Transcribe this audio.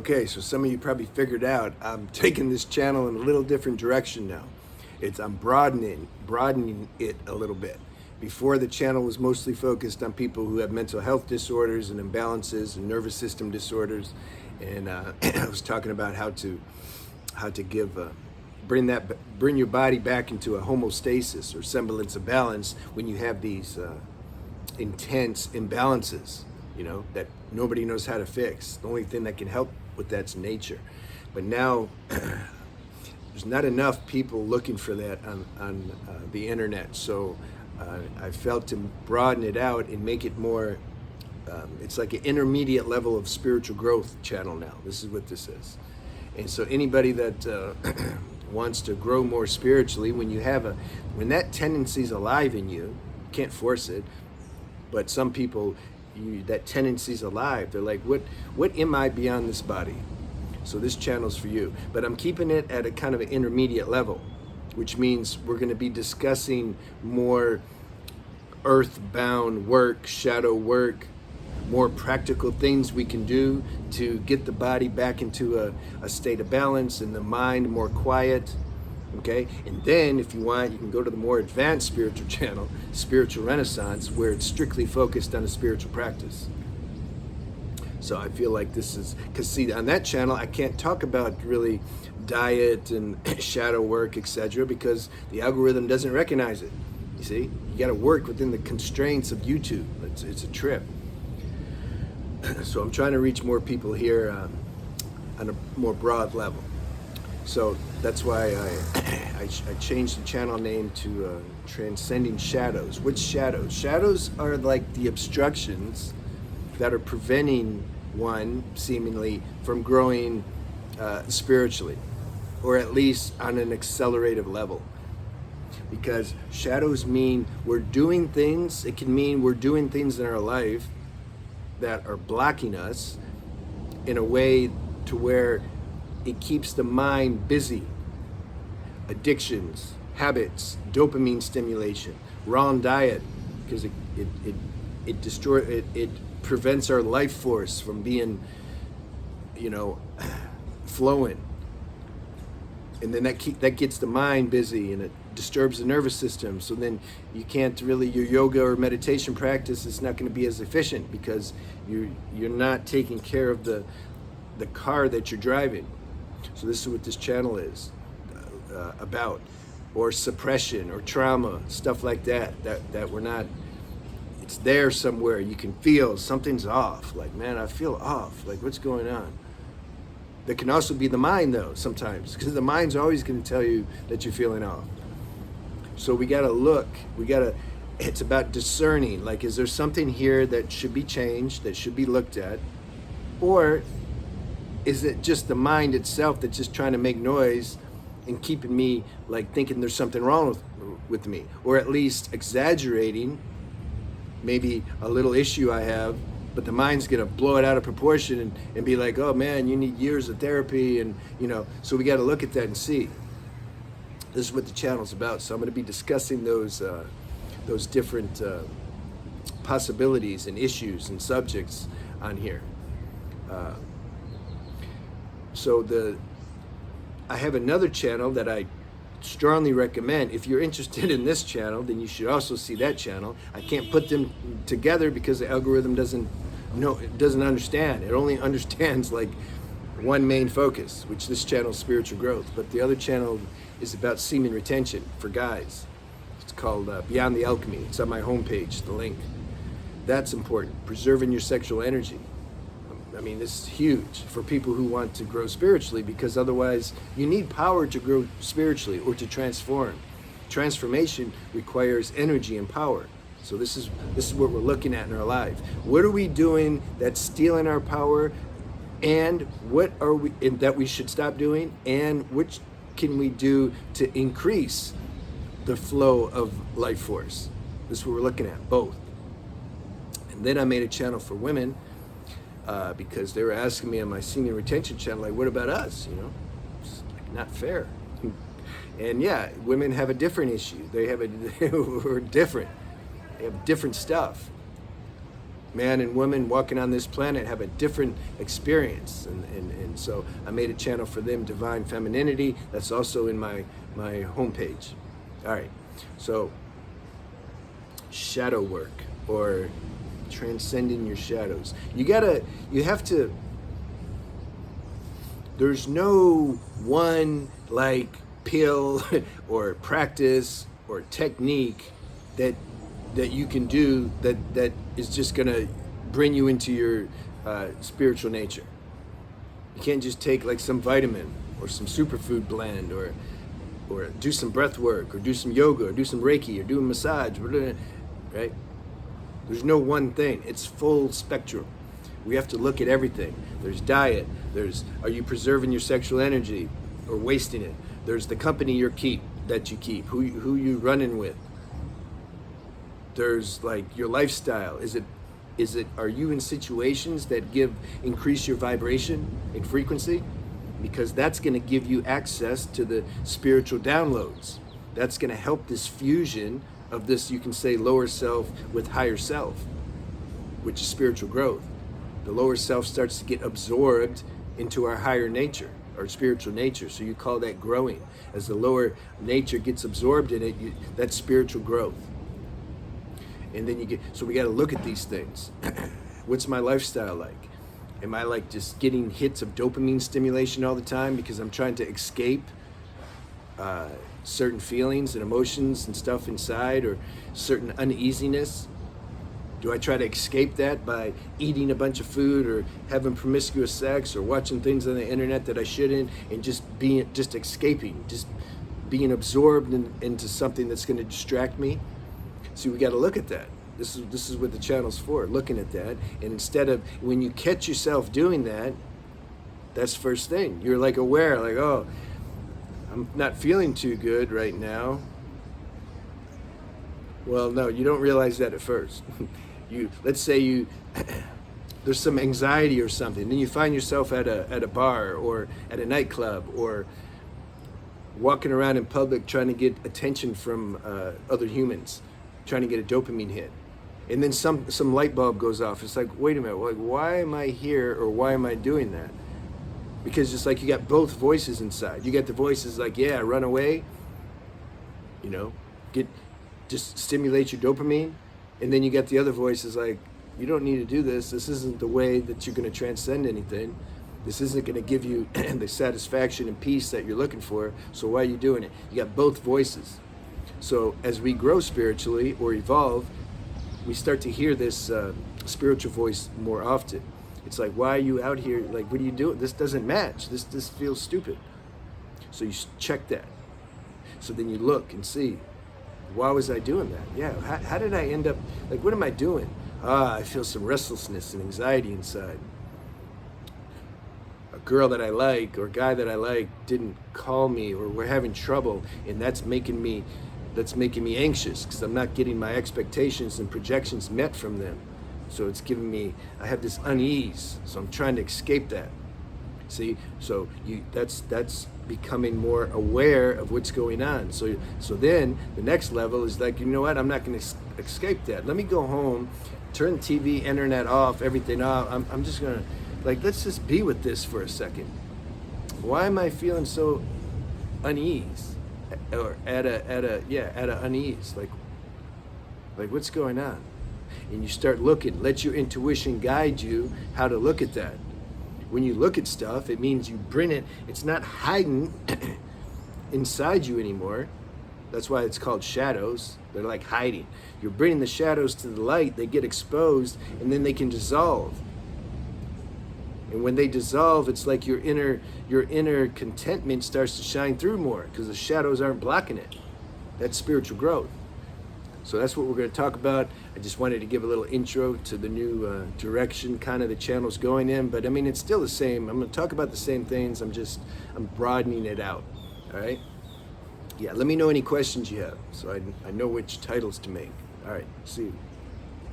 Okay, so some of you probably figured out I'm taking this channel in a little different direction now. I'm broadening it a little bit. Before, the channel was mostly focused on people who have mental health disorders and imbalances and nervous system disorders, and I was talking about how to bring your body back into a homeostasis or semblance of balance when you have these intense imbalances, that nobody knows how to fix. The only thing that can help with that's nature. But now there's not enough people looking for that on the internet. So I felt to broaden it out and make it more, it's like an intermediate level of spiritual growth channel now. This is what this is. And so anybody that wants to grow more spiritually, when that tendency is alive in you, you can't force it, but some people, that tendency's alive. They're like, what am I beyond this body? So this channel's for you. But I'm keeping it at a kind of an intermediate level, which means we're going to be discussing more earthbound work, shadow work, more practical things we can do to get the body back into a state of balance and the mind more quiet. Okay, and then if you want, you can go to the more advanced spiritual channel, Spiritual Renaissance, where it's strictly focused on a spiritual practice. So I feel like this is, because see, on that channel, I can't talk about really diet and shadow work, etc., because the algorithm doesn't recognize it. You see, you got to work within the constraints of YouTube. It's a trip. So I'm trying to reach more people here on a more broad level. So that's why I changed the channel name to Transcending Shadows. Which shadows? Shadows are like the obstructions that are preventing one, seemingly, from growing spiritually, or at least on an accelerated level. Because shadows mean we're doing things, it can mean we're doing things in our life that are blocking us in a way to where it keeps the mind busy. Addictions, habits, dopamine stimulation, wrong diet, because it prevents our life force from being, flowing. And then that gets the mind busy and it disturbs the nervous system. So then you can't really, your yoga or meditation practice is not going to be as efficient because you're not taking care of the car that you're driving. So this is what this channel is about, or suppression or trauma, stuff like that we're not, it's there somewhere. You can feel something's off. Like, man, I feel off. Like, what's going on? That can also be the mind, though, sometimes, because the mind's always going to tell you that you're feeling off. So we got to look. It's about discerning. Like, is there something here that should be changed, that should be looked at? Or is it just the mind itself that's just trying to make noise and keeping me, like, thinking there's something wrong with me? Or at least exaggerating maybe a little issue I have, but the mind's gonna blow it out of proportion and be like, oh man, you need years of therapy, and so we got to look at that and see. This is what the channel's about. So I'm going to be discussing those different possibilities and issues and subjects on here. So I have another channel that I strongly recommend. If you're interested in this channel, then you should also see that channel. I can't put them together because the algorithm doesn't understand. It only understands like one main focus, which this channel is spiritual growth. But the other channel is about semen retention for guys. It's called Beyond the Alchemy. It's on my homepage, the link. That's important. Preserving your sexual energy. I mean, this is huge for people who want to grow spiritually, because otherwise you need power to grow spiritually or to transform. Transformation requires energy and power. So this is what we're looking at in our life. What are we doing that's stealing our power, and what are we that we should stop doing, and which can we do to increase the flow of life force? This is what we're looking at, both. And then I made a channel for women. Because they were asking me on my semen retention channel, like, what about us? It's like not fair. And yeah, women have a different issue. We're different. They have different stuff. man and woman walking on this planet have a different experience, and so I made a channel for them, Divine Femininity. That's also in my homepage. All right, so shadow work, or transcending your shadows. You have to, there's no one like pill or practice or technique that you can do that is just gonna bring you into your spiritual nature. You can't just take like some vitamin or some superfood blend, or do some breath work, or do some yoga, or do some Reiki, or do a massage, right? There's no one thing. It's full spectrum. We have to look at everything. There's diet. There's, are you preserving your sexual energy or wasting it? There's the company you keep, who you running with. There's like your lifestyle. Is it, are you in situations that increase your vibration and frequency? Because that's going to give you access to the spiritual downloads. That's going to help this fusion of this, you can say, lower self with higher self, which is spiritual growth. The lower self starts to get absorbed into our higher nature, our spiritual nature. So you call that growing. As the lower nature gets absorbed in it, that's spiritual growth. And then so we got to look at these things. What's my lifestyle like? Am I like just getting hits of dopamine stimulation all the time because I'm trying to escape certain feelings and emotions and stuff inside, or certain uneasiness? Do I try to escape that by eating a bunch of food, or having promiscuous sex, or watching things on the internet that I shouldn't, and just escaping, just being absorbed into something that's going to distract me? See, we got to look at that. This is what the channel's for, looking at that. And instead of, when you catch yourself doing that, that's first thing. You're like aware, like, oh, I'm not feeling too good right now. Well, no, you don't realize that at first. Let's say there's some anxiety or something, then you find yourself at a bar, or at a nightclub, or walking around in public trying to get attention from other humans, trying to get a dopamine hit. And then some light bulb goes off. It's like, wait a minute, like, why am I here, or why am I doing that? Because it's like you got both voices inside. You got the voices like, yeah, run away, just stimulate your dopamine. And then you got the other voices like, you don't need to do this. This isn't the way that you're going to transcend anything. This isn't going to give you the satisfaction and peace that you're looking for. So why are you doing it? You got both voices. So as we grow spiritually or evolve, we start to hear this spiritual voice more often. It's like, why are you out here? Like, what are you doing? This doesn't match. This feels stupid. So you check that. So then you look and see, why was I doing that? Yeah, how did I end up, like, what am I doing? I feel some restlessness and anxiety inside. A girl that I like, or a guy that I like, didn't call me, or we're having trouble, and that's making me anxious because I'm not getting my expectations and projections met from them. So it's giving me, I have this unease. So I'm trying to escape that. See, so that's becoming more aware of what's going on. So then the next level is like, you know what? I'm not going to escape that. Let me go home, turn the TV, internet off, everything off. I'm just going to, like, let's just be with this for a second. Why am I feeling so unease, or at a unease? Like what's going on? And you start looking. Let your intuition guide you how to look at that. When you look at stuff, it means you bring it. It's not hiding inside you anymore. That's why it's called shadows. They're like hiding. You're bringing the shadows to the light. They get exposed, and then they can dissolve. And when they dissolve, it's like your inner contentment starts to shine through more because the shadows aren't blocking it. That's spiritual growth. So that's what we're going to talk about. I just wanted to give a little intro to the new direction kind of the channel's going in. But I mean, it's still the same. I'm going to talk about the same things. I'm broadening it out. All right? Yeah, let me know any questions you have so I know which titles to make. All right, see you.